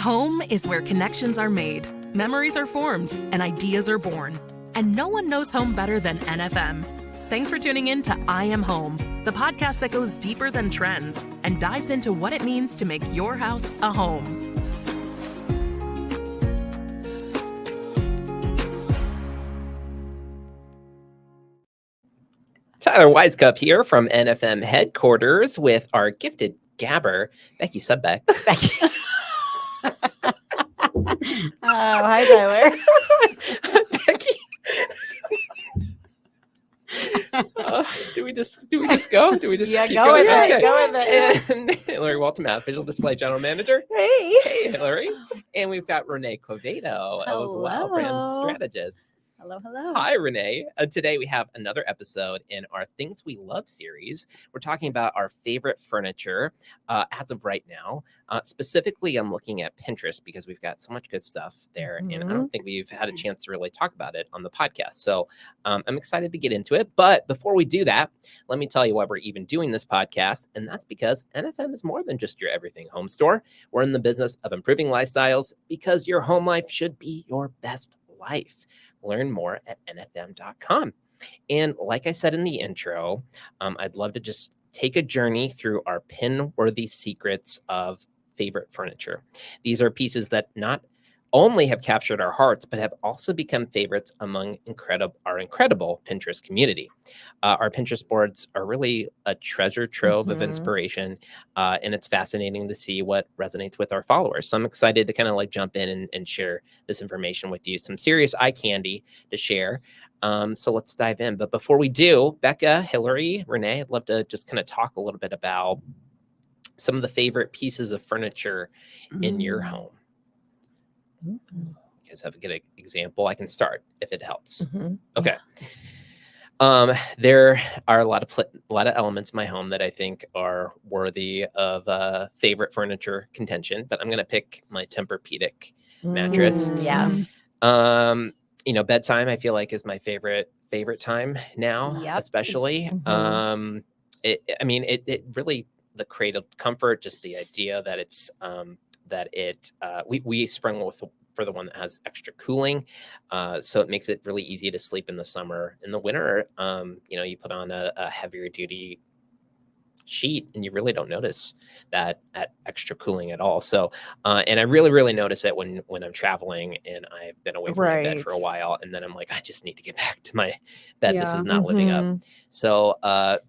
Home is where connections are made, memories are formed, and ideas are born. And no one knows home better than NFM. Thanks for tuning in to I Am Home, the podcast that goes deeper than trends and dives into what it means to make your house a home. Tyler Wisecup here from NFM headquarters with our gifted gabber, Becky Subbeck. Becky. Oh, hi, Tyler. Becky. Do we just go? Do we just keep go going? with it. Okay. Go with it. And Hillary Waltermath, Visual Display General Manager. Hey, Hillary. And we've got Renee Quevedo as well, brand strategist. Hello. Hi, Renee. Today we have another episode in our Things We Love series. We're talking about our favorite furniture as of right now. Specifically, I'm looking at Pinterest because we've got so much good stuff there. And I don't think we've had a chance to really talk about it on the podcast. So I'm excited to get into it. But before we do that, let me tell you why we're even doing this podcast. And that's because NFM is more than just your everything home store. We're in the business of improving lifestyles because your home life should be your best life. Learn more at nfm.com. And like I said in the intro, I'd love to just take a journey through our pin-worthy secrets of favorite furniture. These are pieces that not only have captured our hearts, but have also become favorites among our incredible Pinterest community. Our Pinterest boards are really a treasure trove of inspiration, and it's fascinating to see what resonates with our followers. So I'm excited to kind of like jump in and share this information with you, some serious eye candy to share. So let's dive in. But before we do, Becca, Hillary, Renee, I'd love to just kind of talk a little bit about some of the favorite pieces of furniture in your home. You guys have a good example? I can start if it helps. Okay. There are a lot of elements in my home that I think are worthy of favorite furniture contention, but I'm going to pick my Tempur-Pedic mattress. Yeah. Bedtime I feel like is my favorite time now, especially. It really, the cradle comfort, just the idea that it's we sprung for the one that has extra cooling, so it makes it really easy to sleep in the summer. In the winter, you put on a heavier duty sheet and you really don't notice that extra cooling at all. So and I really notice it when I'm traveling and I've been away from my bed for a while, and then I'm like, I just need to get back to my bed. This is not living up. So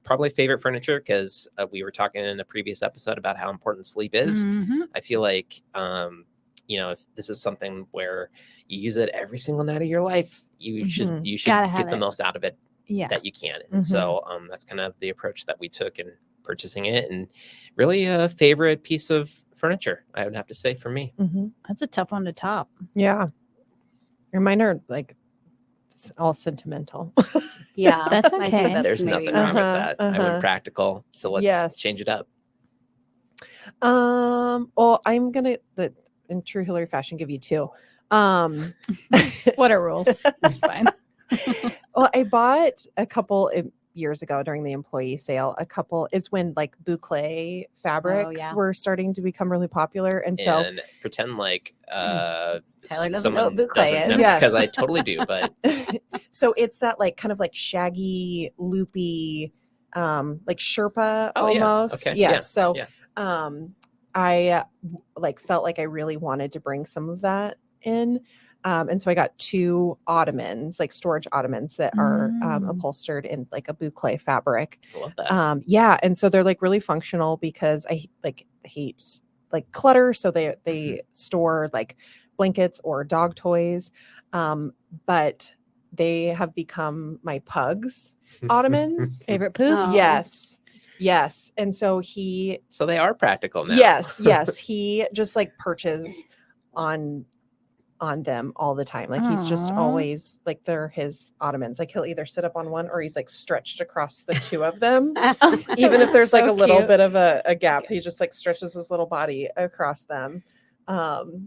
probably favorite furniture, because we were talking in a previous episode about how important sleep is. I feel like if this is something where you use it every single night of your life, you should get the most out of it that you can. And so that's kind of the approach that we took in purchasing it, and really a favorite piece of furniture, I would have to say, for me. That's a tough one to top. Yeah. Mine are like all sentimental. Yeah, that's okay. There's nothing wrong with that. I went practical. So let's change it up. Well, I'm going to, in true Hillary fashion, give you two. What are rules? That's fine. Well, I bought a couple years ago during the employee sale. A couple is when like boucle fabrics were starting to become really popular, and so pretend like Tyler doesn't know what boucle is. Because I totally do. But so it's that like kind of like shaggy, loopy, like Sherpa almost. Okay. Yeah. So I like felt like I really wanted to bring some of that in. And so I got two ottomans, like storage ottomans that are upholstered in like a boucle fabric. I love that. And so they're like really functional because I hate like clutter. So they store like blankets or dog toys. But they have become my pug's ottomans. Favorite poof? Oh. Yes. And so so they are practical now. Yes. He just like perches on them all the time. Like he's just always like, they're his ottomans. Like he'll either sit up on one or he's like stretched across the two of them. Even if there's like a little bit of a gap, he just like stretches his little body across them.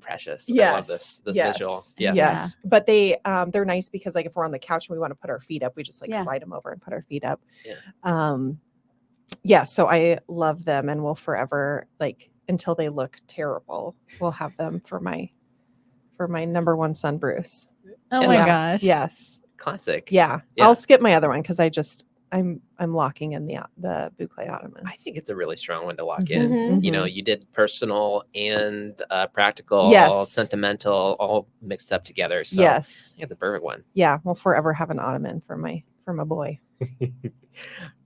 Precious. Yes, I love this visual. Yes. But they're nice because like if we're on the couch and we want to put our feet up, we just like slide them over and put our feet up. So I love them and will forever like until they look terrible, we'll have them for my number one son, Bruce. Oh my Yeah. gosh. Yes. Classic. Yeah. Yeah. I'll skip my other one because I'm locking in the boucle ottoman. I think it's a really strong one to lock in. Mhm. You know, you did personal and practical, Yes. sentimental, all mixed up together. So Yes. I think it's a perfect one. Yeah. We'll forever have an ottoman for my boy.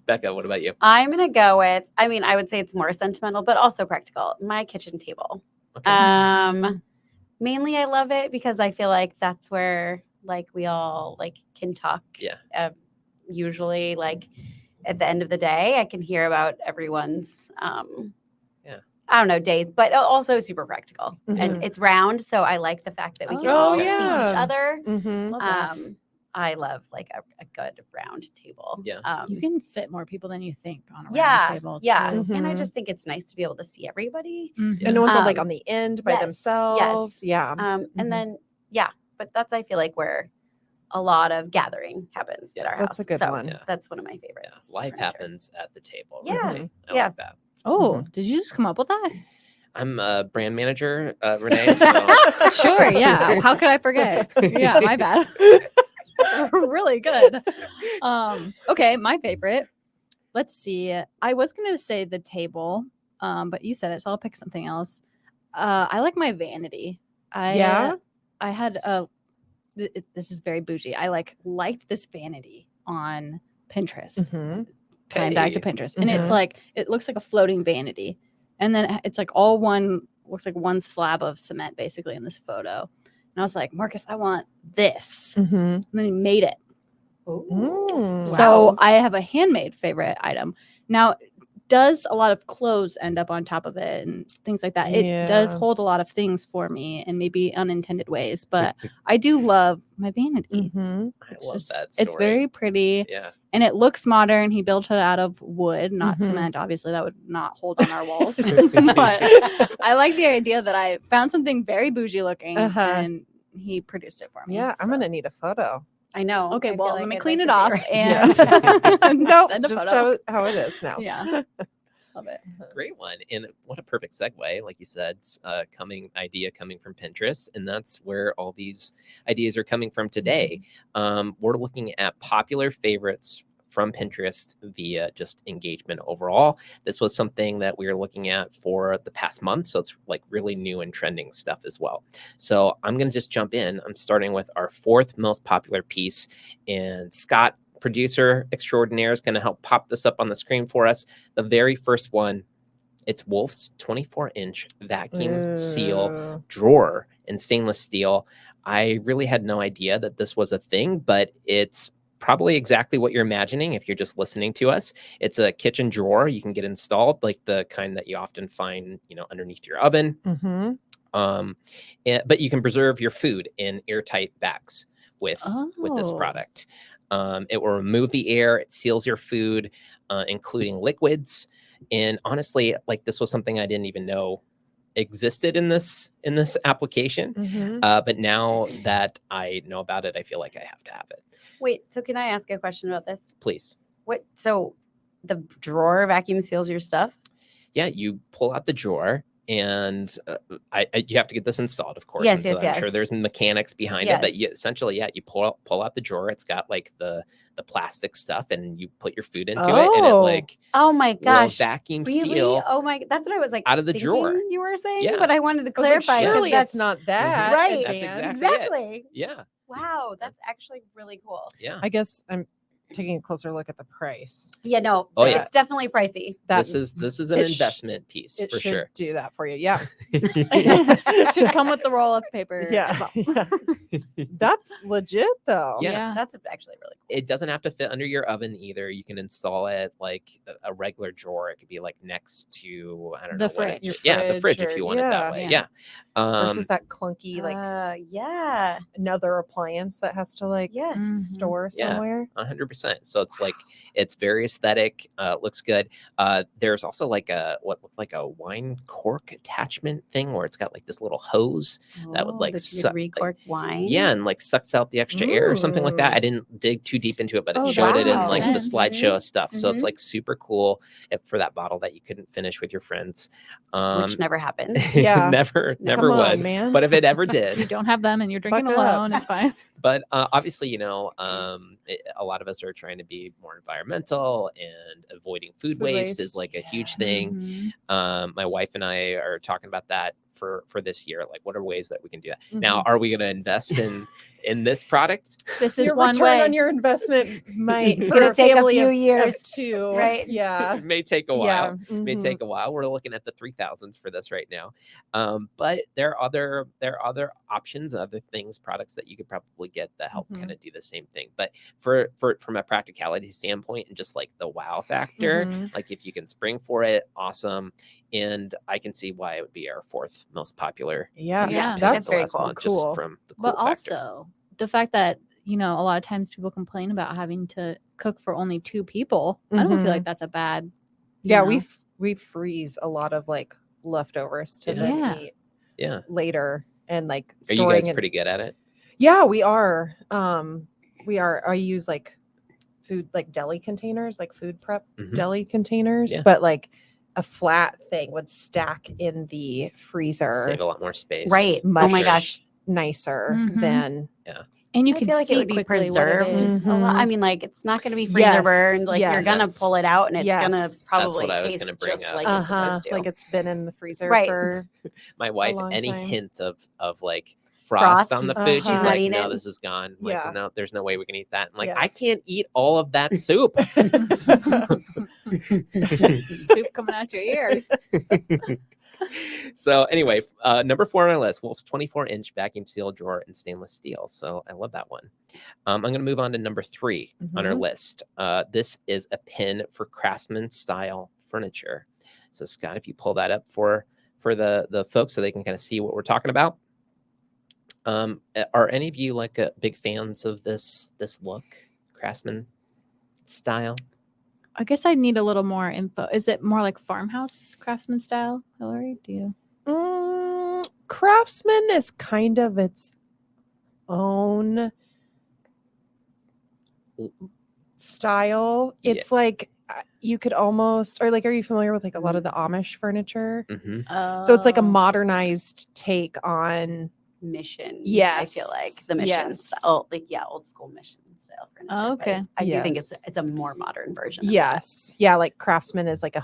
Becca, what about you? I'm gonna go with. I mean, I would say it's more sentimental, but also practical. My kitchen table. Okay. Mainly, I love it because I feel like that's where like we all like can talk. Yeah. Usually, like at the end of the day, I can hear about everyone's. I don't know, days, but also super practical, and it's round, so I like the fact that we can Oh, all see yeah. each other. Mm-hmm. Love that. I love like a good round table. Yeah. You can fit more people than you think on a round Yeah, table. yeah. too. And I Mhm. just think it's nice to be able to see everybody. Mhm. And no one's like Um, on the end by yes, themselves. Yeah. And Mhm. then, yeah, but that's, I feel like, where a lot of gathering happens at Yeah, our that's house. a good So one. Yeah. That's one of my favorites. Yeah. Life furniture. happens at the table. Yeah. Right? I Yeah. like that. Oh, did you just come up with that? I'm a brand manager, Renee. So Sure. Yeah. How could I forget? Yeah. My bad. Really good. Okay. My favorite. Let's see. I was gonna say the table, but you said it, so I'll pick something else. I like my vanity. Yeah? I had this is very bougie. I liked this vanity on Pinterest. Mhm. Tying back to Hey. Pinterest, and it's Mhm. like it looks like a floating vanity, and then it's like all one looks like one slab of cement basically in this photo. And I was like, Marcus, I want this, Mhm. and then he made it. Mm. So Wow. I have a handmade favorite item. Now, does a lot of clothes end up on top of it and things like that? It does Yeah. hold a lot of things for me in maybe unintended ways, but I do love my vanity. Mhm. I It's love just, that story. it's very pretty Yeah. and it looks modern. He built it out of wood, not Mhm. cement. Obviously, that would not hold on our walls. But I like the idea that I found something very bougie looking Uh-huh. and he produced it for me. Yeah, I'm so. gonna need a photo. I know. Okay, I feel well, like let me I'd clean like it to see off her. and No, send a just photo. how it is now. Yeah. Love it. Great one. And what a perfect segue, like you said, coming from Pinterest. And that's where all these ideas are coming from today. We're looking at popular favorites from Pinterest via just engagement overall. This was something that we were looking at for the past month. So it's like really new and trending stuff as well. So I'm going to just jump in. I'm starting with our fourth most popular piece. And Scott, producer extraordinaire, is going to help pop this up on the screen for us. The very first one, it's Wolf's 24-inch vacuum seal Ooh. drawer in stainless steel. I really had no idea that this was a thing, but it's probably exactly what you're imagining if you're just listening to us. It's a kitchen drawer you can get installed, like the kind that you often find, underneath your oven. Mhm. But you can preserve your food in airtight bags with this Oh. product. It will remove the air. It seals your food, including liquids. And honestly, like this was something I didn't even know existed in this application. Mhm. But now that I know about it, I feel like I have to have it. Wait, so can I ask a question about this? Please. So the drawer vacuum seals your stuff? Yeah, you pull out the drawer. And you have to get this installed, of course. Yes, and so yes, I'm sure yes. there's mechanics behind it, but Yes. essentially, you pull out the drawer. It's got like the plastic stuff, and you put your food into it, and it Oh. like Oh my will gosh. vacuum Really? seal. Oh my, that's what I was like out of the drawer. thinking you were saying, Yeah. but I wanted to I was like, clarify. 'cause surely that's it's not that. Right. That's advanced. exactly it. Exactly. Yeah, Wow, that's actually really cool. yeah. I guess I'm taking a closer look at the price. Yeah, no, Oh, yeah. it's definitely pricey. That This is an it sh- investment piece it for should sure. do that for you. Yeah. It should come with the roll of paper. as Yeah. well. That's legit though. Yeah. That's actually really cool. It doesn't have to fit under your oven either. You can install it like a regular drawer. It could be like next to, I don't The know, fridge. Your the fridge Or- if you want it that yeah. way. Yeah. Yeah. Versus that clunky like Yeah. another appliance that has to like Yes. Mhm. store Yeah. somewhere. 100%. 100%. So it's like, it's very aesthetic, looks good. There's also like what looked like a wine cork attachment thing where it's got like this little hose that would like that you suck, could recork wine. yeah, and like sucks out the extra air or something like that. I Ooh. didn't dig too deep into it, but it Oh, showed it in wow. like the Sense. slideshow stuff. So it's Mhm. like super cool for that bottle that you couldn't finish with your friends. Which never happened. Yeah. never Come on, would. man. But if it ever You did, don't have them and you're drinking Buck up. alone. It's fine. but obviously, you know, a lot of us are trying to be more environmental, and avoiding food waste is waste. like a huge thing. Mhm. My wife and I are talking about that for this year. Like, what are ways that we can do that? Mm-hmm. Now, are we going to invest in this product? This is Your one return way. on your investment might It's for gonna take a family few of years, two, right? Yeah. It may take a while. Yeah. May mhm. take a while. We're looking at the 3000s for this right now. But there are other options, other things, products that you could probably get that help Mhm. kind of do the same thing. But for from a practicality standpoint and just like the wow factor, Mhm. like if you can spring for it, awesome. And I can see why it would be our 4th most popular. Yeah. Yeah, pick That's the very last cool. month, Cool. just from the cool But factor. also the fact that, you know, a lot of times people complain about having to cook for only 2 people. I don't feel Mhm. like that's a bad. you Yeah. know. We freeze a lot of like leftovers to Yeah. then Yeah. eat Yeah. later and like Are you storing guys it. pretty good at it? Yeah, we are. I use like food, like deli containers, like food prep Mhm. deli containers, Yeah. but like a flat thing would stack in the freezer Save a lot more space. Right. much Oh my gosh. nicer Mhm. than And you I can feel like see it would be quickly what it preserved is. a lot. I Mhm. mean, like it's not going to be freezer Yes, burned. Like you're gonna yes. pull it out, and it's gonna Yes. That's probably what I was taste gonna bring just up. like it's uh-huh, supposed to. like it's been in the freezer Right. for My wife, long any time. hint of like frost on the food, she's Uh-huh. like, Not eating no, it. this is gone. I'm like, Yeah. no, there's no way we can eat that. I'm like, Yeah. I can't eat all of that soup. Soup coming out your ears. So anyway, number 4 on our list, Wolf's 24-inch vacuum seal drawer in stainless steel. So I love that one. I'm going to move on to number 3 on our Mhm. list. This is a pin for Craftsman style furniture. So Scott, if you pull that up for the folks so they can kind of see what we're talking about. Are any of you like big fans of this look, Craftsman style? I guess I need a little more info. Is it more like farmhouse craftsman style, Hillary? Do you? Craftsman is kind of its own style. Yeah. It's like you could almost, or like, are you familiar with like a lot of the Amish furniture? Mm-hmm. So it's like a Oh. modernized take on. Mission. Yes. I feel like the mission Yes. style, like old school mission style furniture. Oh, but okay. it's- I do think Yes. it's a more modern version. of that. Yes, yeah, like Craftsman is like a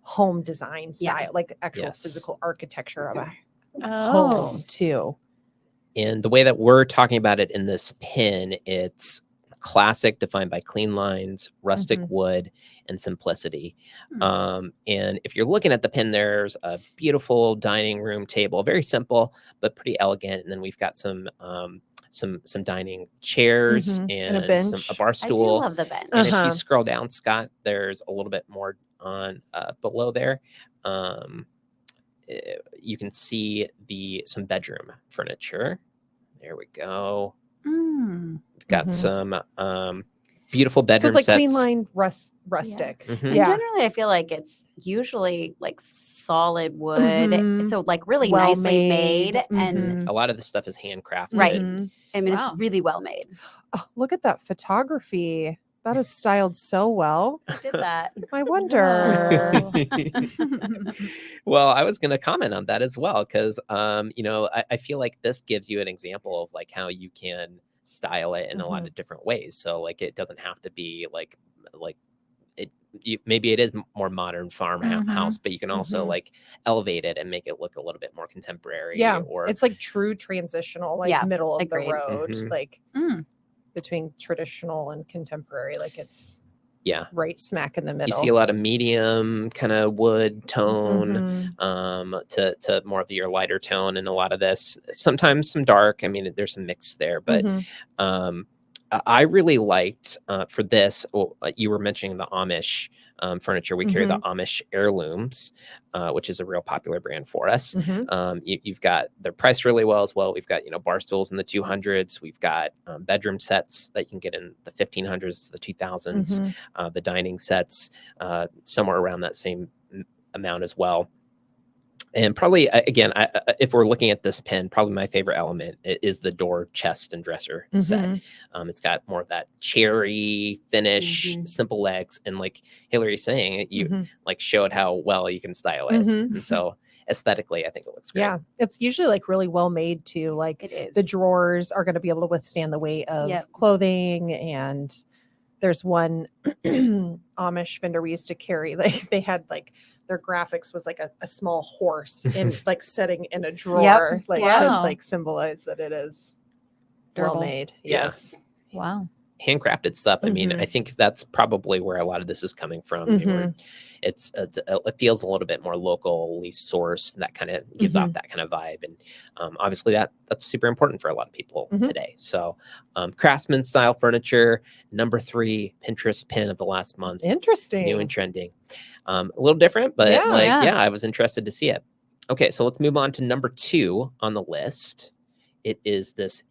home design Yeah. style, like actual Yes. physical architecture of a Oh. home too. And the way that we're talking about it in this pin, it's classic, defined by clean lines, rustic Mhm. wood, and simplicity. Hmm. And if you're looking at the pin, there's a beautiful dining room table, very simple but pretty elegant. And then we've got some dining chairs Mhm. And and a a bench. bar I do stool. love the bench. And if Uh-huh. you scroll down, Scott, there's a little bit more on below there. You can see some bedroom furniture. There we go. Mm. We've got Mhm. some beautiful So bedroom it's like sets. clean line rustic. Mhm. And Yeah. generally, I feel like it's usually like solid wood, Mhm. so like really Well nicely made, and Mhm. A lot of this stuff is handcrafted. Right. Mhm. I mean Wow. it's really well made. Oh, look at that photography. That is styled so well. I did that. I wonder. Well, I was going to comment on that as well because, I feel like this gives you an example of like how you can style it in a lot Mhm. of different ways. So like it doesn't have to be like it. Maybe it is more modern farmhouse, but you can also Mhm. like elevate it and make it look a little bit more contemporary. Yeah, or it's like true transitional, like Yeah, middle of agreed. the road, Mhm. like Mm. between traditional and contemporary. Like it's yeah. right smack in the middle. You see a lot of medium kind of wood tone. Mhm. To more of your lighter tone and a lot of this, sometimes some dark. I mean, there's some mix there, but Mhm. I really liked for this. Well, you were mentioning the Amish furniture. We carry the Amish Heirlooms, which is a real popular brand for us. You've got they're priced really well as well. We've got bar stools in the 200s. We've got bedroom sets that you can get in the 1500s, the 2000s. The dining sets somewhere around that same amount as well. And probably, again, if we're looking at this pen, probably my favorite element is the door, chest, and dresser set. It's got more of that cherry finish, simple legs, and like Hillary's saying, you like showed how well you can style it. And so aesthetically, I think it looks great. Yeah, it's usually like really well made too. Like It is. the drawers are going to be able to withstand the weight of clothing. And there's one Amish vendor we used to carry. Like they had like their graphics was like a small horse in like sitting in a drawer, like to like symbolize that it is well made. Yes. Wow. Handcrafted stuff. I mean, I think that's probably where a lot of this is coming from. It feels a little bit more locally sourced. That kind of gives off that kind of vibe, and obviously that's super important for a lot of people today. So, craftsman style furniture, number 3 Pinterest pin of the last month. Interesting, new and trending. A little different, but I was interested to see it. Okay, so let's move on to number 2 on the list. It is this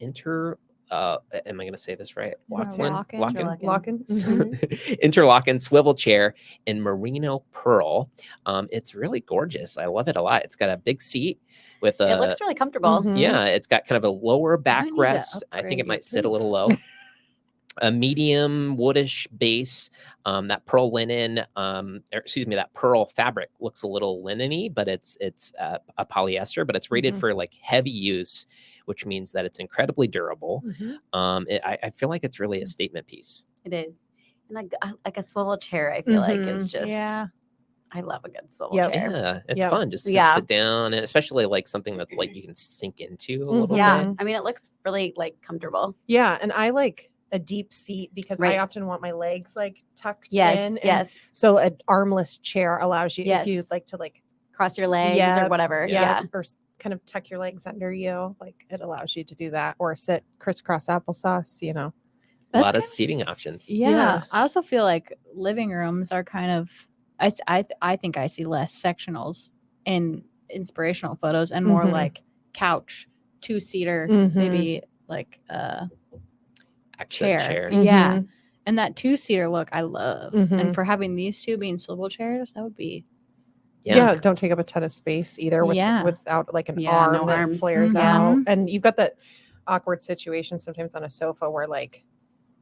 am I going to say this right? Lockin. Interlocking swivel chair in merino pearl. It's really gorgeous. I love it a lot. It's got a big seat with it looks really comfortable. Yeah, it's got kind of a lower backrest. I think it might sit a little low. A medium woodish base. That pearl linen, that pearl fabric looks a little linen-y, but it's a polyester, but it's rated for like heavy use, which means that it's incredibly durable. I feel like it's really a statement piece. It is. And like a swivel chair, I feel like is just, I love a good swivel chair. Yeah, it's fun. Just sit down, and especially like something that's like you can sink into a little bit. I mean, it looks really like comfortable. Yeah, and I like a deep seat because I often want my legs like tucked in. So an armless chair allows you if you like to like cross your legs or whatever. Or kind of tuck your legs under you. Like it allows you to do that, or sit crisscross applesauce. A lot of seating options. Yeah. I also feel like living rooms are kind of. I think I see less sectionals in inspirational photos and more like couch, 2-seater, maybe like chair. Yeah. And that 2-seater look I love. And for having these two being swivel chairs, that would be don't take up a ton of space either without like an arm that flares out. And you've got that awkward situation sometimes on a sofa where like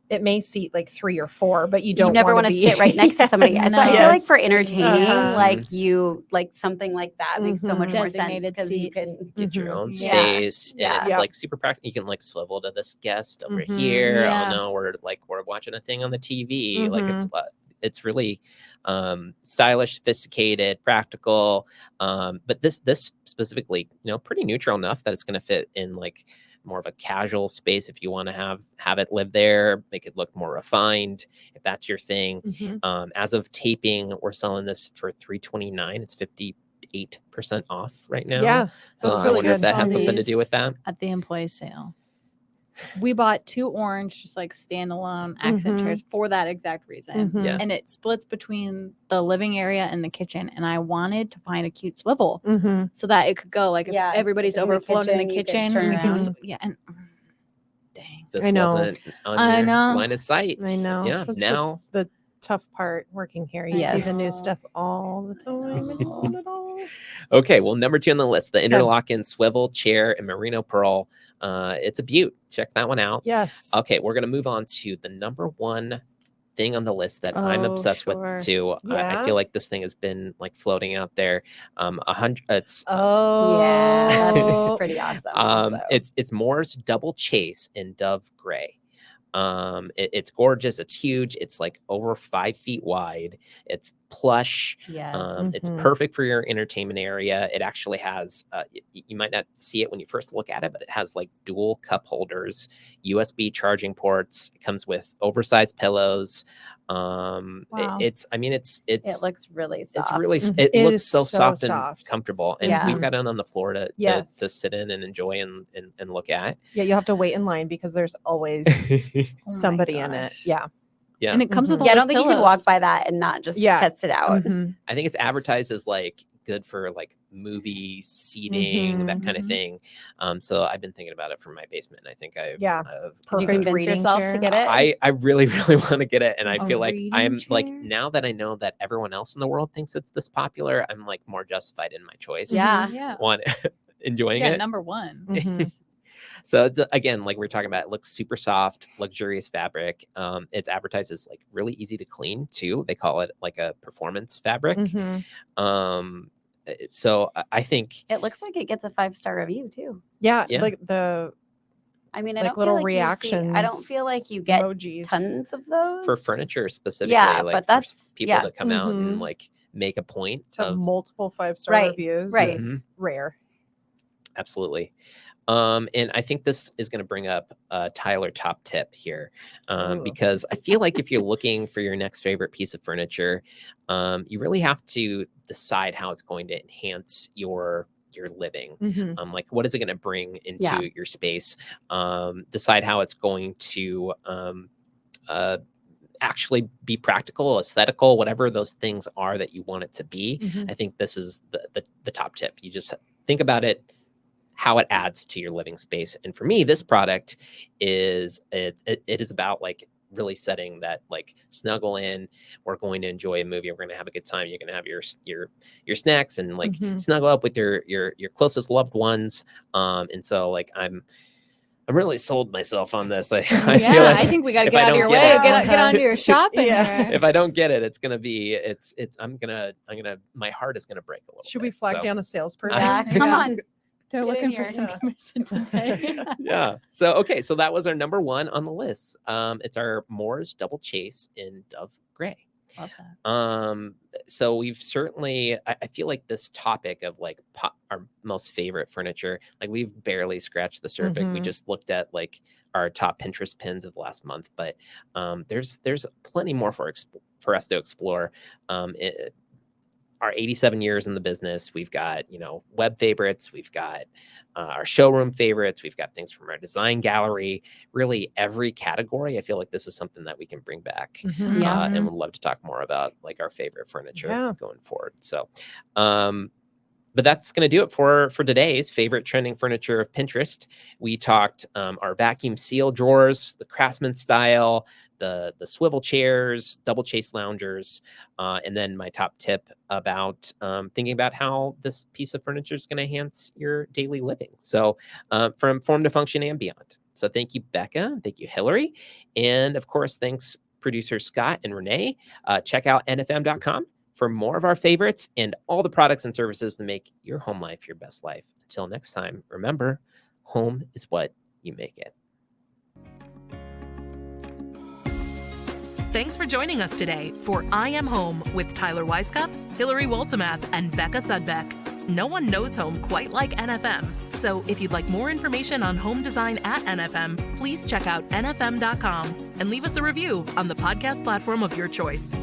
it may seat like 3 or 4, but you never want to sit right next to somebody. So I feel like for entertaining, like you like something like that makes so much more sense because you can get your own space. And it's like super practical. You can like swivel to this guest over here. Oh no, we're watching a thing on the TV. Like it's really stylish, sophisticated, practical. But this specifically, pretty neutral enough that it's going to fit in like more of a casual space if you want to have it live there, make it look more refined if that's your thing. As of taping, we're selling this for $329. It's 58% off right now. Yeah, so I wonder if that had something to do with that. At the employee sale, we bought 2 orange, just like standalone accent chairs for that exact reason. And it splits between the living area and the kitchen. And I wanted to find a cute swivel so that it could go like if everybody's overflowed in the kitchen. And dang, this wasn't on your line of sight. I know. Yeah, now the tough part working here. You see the new stuff all the time. And you want it all. Okay, well, number 2 on the list, the interlocking swivel chair in merino pearl. It's a beaut. Check that one out. Yes. Okay, we're going to move on to the number 1 thing on the list that I'm obsessed with too. I feel like this thing has been like floating out there. 100. It's that's pretty awesome. It's Moore's double chase in dove gray. It's gorgeous. It's huge. It's like over 5 feet wide. It's plush. Yes. It's Mhm. perfect for your entertainment area. It actually has, you might not see it when you first look at it, but it has like dual cup holders, USB charging ports. It comes with oversized pillows. Wow. It's It looks really soft. it's really, Mhm. it It looks is so so soft and soft. comfortable. And Yeah. we've got it on the floor to Yes. sit in and enjoy and look at. Yeah, you have to wait in line because there's always Oh my somebody in it. gosh. Yeah. Yeah. And it comes with Mhm. all Yeah, I those don't think you can walk pillows. by that and not just Yeah. test it out. Mhm. I think it's advertised as like good for like movie seating, that kind of Mhm. thing. So I've been thinking about it for my basement. I think I've Yeah. Did you Perfect convince reading yourself to chair. get it? I really really want to get it, and I A feel like reading I'm like, chair? now that I know that everyone else in the world thinks it's this popular, I'm like more justified in my choice. Yeah. Yeah. Want enjoying Yeah, it. number one. Mhm. So it's, again, like we are talking about, it looks super soft, luxurious fabric. It's advertised as like really easy to clean too. They call it like a performance fabric. Mhm. So I think It looks like it gets a 5-star review too. Yeah, Yeah. like the I mean, I Like don't little feel like I don't reactions, feel like you get emojis. tons of those for furniture specifically, Yeah, like but for that's- people yeah. that come out and Mhm. like make a point to of multiple 5-star Right, reviews right. is rare. absolutely. And I think this is going to bring up Tyler top tip here, Ooh. because I feel like if you're looking for your next favorite piece of furniture, you really have to decide how it's going to enhance your living. Mhm. Like what is it going to bring into Yeah. your space? Decide how it's going to actually be practical, aesthetical, whatever those things are that you want it to be. Mhm. I think this is the top tip. You just think about it, how it adds to your living space. And for me, this product is it is about like really setting that like snuggle in. We're going to enjoy a movie. We're going to have a good time. You're going to have your snacks and like Mhm. snuggle up with your closest loved ones. And so like I'm really sold myself on this. I feel Yeah, like I think we got to if get I out of don't your get way. it- Get onto your shopping. Yeah. here. if I don't get it, it's gonna be it's I'm gonna my heart is gonna break a little. Should we bit, flag so. down a salesperson? Yeah, come Yeah. on. They're Get in looking here. for some Yeah. commission today. Yeah. So okay, so that was our number one on the list. It's our Moore's Double Chase in Dove Gray. Love that. So we've certainly, I feel like this topic of like our most favorite furniture, like we've barely scratched the surface. We Mhm. just looked at like our top Pinterest pins of last month, but there's plenty more for us to explore. Our 87 years in the business, we've got, web favorites, we've got our showroom favorites, we've got things from our design gallery, really every category. I feel like this is something that we can bring back Mhm. Yeah. and would love to talk more about like our favorite furniture Yeah. going forward. So, but that's going to do it for today's favorite trending furniture of Pinterest. We talked our vacuum seal drawers, the Craftsman style, the swivel chairs, double chase loungers, and then my top tip about thinking about how this piece of furniture is going to enhance your daily living. So from form to function and beyond. So thank you, Becca. Thank you, Hillary. And of course, thanks producers Scott and Renee. Check out nfm.com for more of our favorites and all the products and services to make your home life your best life. Until next time, remember, home is what you make it. Thanks for joining us today for I Am Home with Tyler Weisskopf, Hillary Waltemath, and Becca Sudbeck. No one knows home quite like NFM. So if you'd like more information on home design at NFM, please check out nfm.com and leave us a review on the podcast platform of your choice.